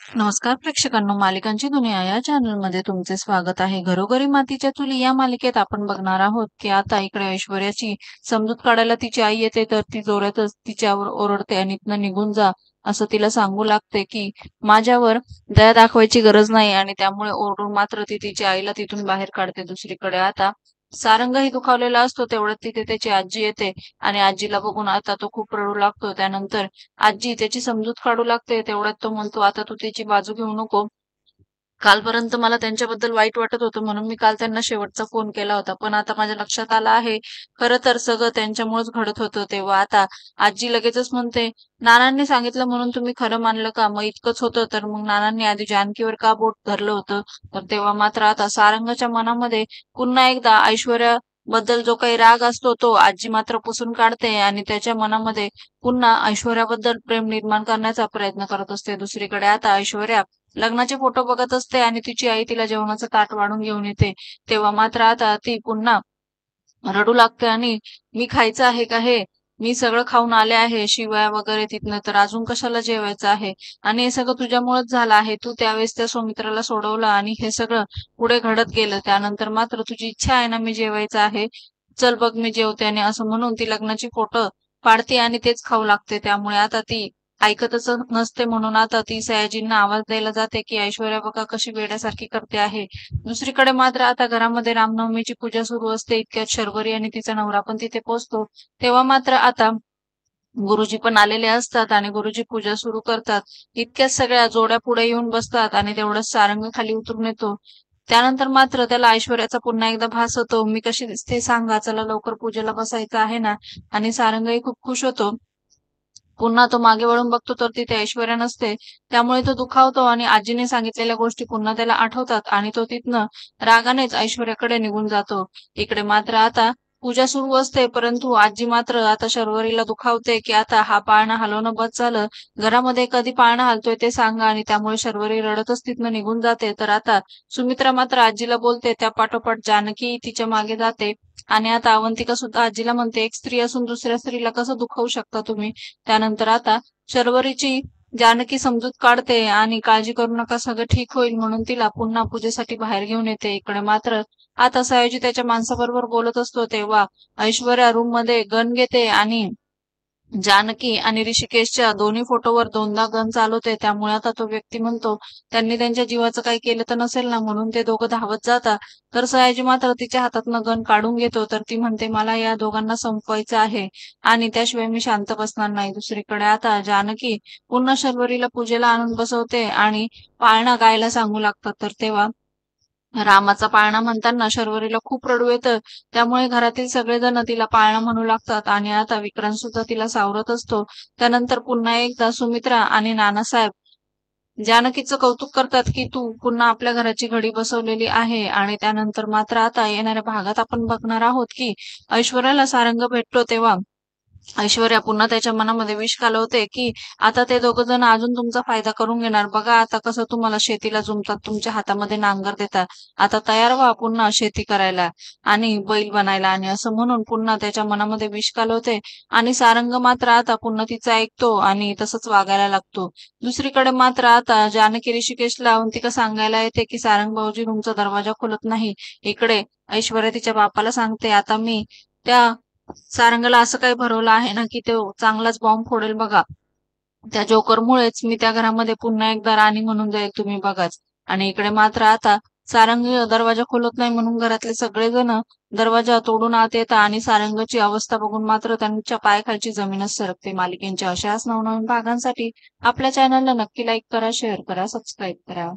नमस्कार प्रेक्षकांनो, मालिकांची दुनिया या चॅनलमध्ये तुमचे स्वागत आहे. घरोघरी मातीच्या चुली या मालिकेत आपण बघणार आहोत की आता इकडे ऐश्वर्याची समजूत काढायला तिची आई येते, तर ती जोरातच तिच्यावर ओरडते आणि इथनं निघून जा असं तिला सांगू लागते की माझ्यावर दया दाखवायची गरज नाही, आणि त्यामुळे ओरडून मात्र ती तिच्या आईला तिथून बाहेर काढते. दुसरीकडे आता सारंगही दुखावलेला असतो, तेवढ्यात तिथे त्याची आजी येते आणि आजीला बघून आता तो खूप रडू लागतो. त्यानंतर आजी त्याची समजूत काढू लागते, तेवढ्यात तो म्हणतो, आता तू त्याची बाजू घेऊ नको. कालपर्यंत मला त्यांच्याबद्दल वाईट वाटत होतं, म्हणून मी काल त्यांना शेवटचा फोन केला होता. पण आता माझ्या लक्षात आलं आहे, खरं तर सगळं त्यांच्यामुळेच घडत होतं. तेव्हा आता आजी लगेचच म्हणते, नानांनी सांगितलं म्हणून तुम्ही खरं मानलं का? मग इतकंच होतं तर मग नानांनी आधी जानकीवर का बोट धरलं होतं? तर तेव्हा मात्र आता सारंगाच्या मनामध्ये पुन्हा एकदा ऐश्वर्या बद्दल जो काही राग असतो तो आजी मात्र पुसून काढते आणि त्याच्या मनामध्ये पुन्हा ऐश्वर्याबद्दल प्रेम निर्माण करण्याचा प्रयत्न करत असते. दुसरीकडे आता ऐश्वर्या लग्नाचे फोटो बघत असते आणि तिची आई तिला जेवणाचं ताट वाढून घेऊन येते. तेव्हा मात्र आता ती पुन्हा रडू लागते आणि मी खायचं आहे का हे? मी सगळं खाऊन आले आहे, शिवाय वगैरे तिथनं, तर अजून कशाला जेवायचं आहे? आणि हे सगळं तुझ्यामुळेच झालं आहे. तू त्यावेळेस त्या सौमित्राला सोडवलं आणि हे सगळं पुढे घडत गेलं. त्यानंतर मात्र तुझी इच्छा आहे ना, मी जेवायचं आहे, चल बघ मी जेवते, आणि असं म्हणून ती लग्नाची फोटो पाडते आणि तेच खाऊ लागते. त्यामुळे आता ती ऐकतच नसते, म्हणून आता ती सयाजींना आवाज द्यायला जाते की ऐश्वर्या बघा कशी वेड्यासारखी करते आहे. दुसरीकडे मात्र आता घरामध्ये रामनवमीची पूजा सुरू असते. इतक्यात शर्वरी आणि तिचा नवरा पण तिथे पोहोचतो. तेव्हा मात्र आता गुरुजी पण आलेले असतात आणि गुरुजी पूजा सुरू करतात. इतक्याच सगळ्या जोड्या पुढे येऊन बसतात आणि तेवढंच सारंग खाली उतरून येतो. त्यानंतर मात्र त्याला ऐश्वर्याचा पुन्हा एकदा भास होतो. मी कशी दिसते सांगा, चला लवकर पूजेला बसायचं आहे ना. आणि सारंगही खूप खुश होतो. पुन्हा तो मागे वळून बघतो तर तिथे ऐश्वर्या नसते. त्यामुळे तो दुखावतो आणि आजीने सांगितलेल्या गोष्टी पुन्हा त्याला आठवतात आणि तो तिथनं रागानेच ऐश्वर्याकडे निघून जातो. इकडे मात्र आता पूजा सुरू असते, परंतु आजी मात्र आता शर्वरीला दुखावते की आता हा पाळणा हलवणं बंद झालं. घरामध्ये कधी पाळणा हलतोय ते सांगा, आणि त्यामुळे शर्वरी रडतच तिथनं निघून जाते. तर आता सुमित्रा मात्र आजीला बोलते, त्या पाठोपाठ जानकी तिच्या मागे जाते. आणि आता अवंतिका सुद्धा आजीला म्हणते, एक स्त्री असून दुसऱ्या स्त्रीला कसं दुखावू शकता तुम्ही? त्यानंतर आता शर्वरीची जानकी समजूत काढते आणि काळजी करू नका, सगळं ठीक होईल, म्हणून तिला पुन्हा पूजेसाठी बाहेर घेऊन येते. इकडे मात्र आता सयाजी त्याच्या माणसाबरोबर बोलत असतो, तेव्हा ऐश्वर्या रूम मध्ये गन घेते आणि जानकी आणि ऋषिकेशच्या दोन्ही फोटोवर दोनदा गन चालवते. त्यामुळे आता तो व्यक्ती म्हणतो, त्यांनी त्यांच्या जीवाचं काही केलं तर नसेल ना, म्हणून ते दोघं धावत जातात. तर सयाजी मात्र तिच्या हातातनं गन काढून घेतो. तर ती म्हणते, मला या दोघांना संपवायचं आहे आणि त्याशिवाय मी शांत बसणार नाही. दुसरीकडे आता जानकी पुन्हा शर्वरीला पूजेला आणून बसवते आणि पाळणा गायला सांगू लागतात. तर तेव्हा रामाचा पाळणा म्हणताना शर्वरीला खूप रडू येतं. त्यामुळे घरातील सगळेजण तिला पाळणा म्हणू लागतात आणि आता विक्रांत सुद्धा तिला सावरत असतो. त्यानंतर पुन्हा एकदा सुमित्रा आणि नानासाहेब जानकीचं कौतुक करतात की तू पुन्हा आपल्या घराची घडी बसवलेली आहे. आणि त्यानंतर मात्र आता येणाऱ्या भागात आपण बघणार आहोत की ऐश्वर्याला सारंग भेटतो. तेव्हा ऐश्वर्या पुन्हा त्याच्या मनामध्ये विष घालवते की आता ते दोघ जण अजून तुमचा फायदा करून घेणार. बघा आता कसं तुम्हाला शेतीला जुंपतात, तुमच्या हातामध्ये नांगर देतात. आता तयार व्हा पुन्हा शेती करायला आणि बैल बनायला, आणि असं म्हणून पुन्हा त्याच्या मनामध्ये विष घालवते. आणि सारंग मात्र आता पुन्हा तिचा ऐकतो आणि तसंच वागायला लागतो. दुसरीकडे मात्र आता जानकी ऋषिकेशला अवंतिका सांगायला येते की सारंग भाऊजी तुमचा दरवाजा खोलत नाही. इकडे ऐश्वर्या तिच्या बापाला सांगते, आता मी त्या सारंगला असं काही भरवलं आहे ना की तो चांगलाच बॉम्ब फोडेल बघा. त्या जोकरमुळेच मी त्या घरामध्ये पुन्हा एकदा राणी म्हणून जाईल, तुम्ही बघाच. आणि इकडे मात्र आता सारंग दरवाजा खोलत नाही, म्हणून घरातले सगळेजण दरवाजा तोडून आत येतात आणि सारंगची अवस्था बघून मात्र त्यांच्या पायाखालची जमीनच सरकते. मालिकेंच्या अशाच नवनवीन भागांसाठी आपल्या चॅनलला नक्की लाईक करा, शेअर करा, सबस्क्राईब करा.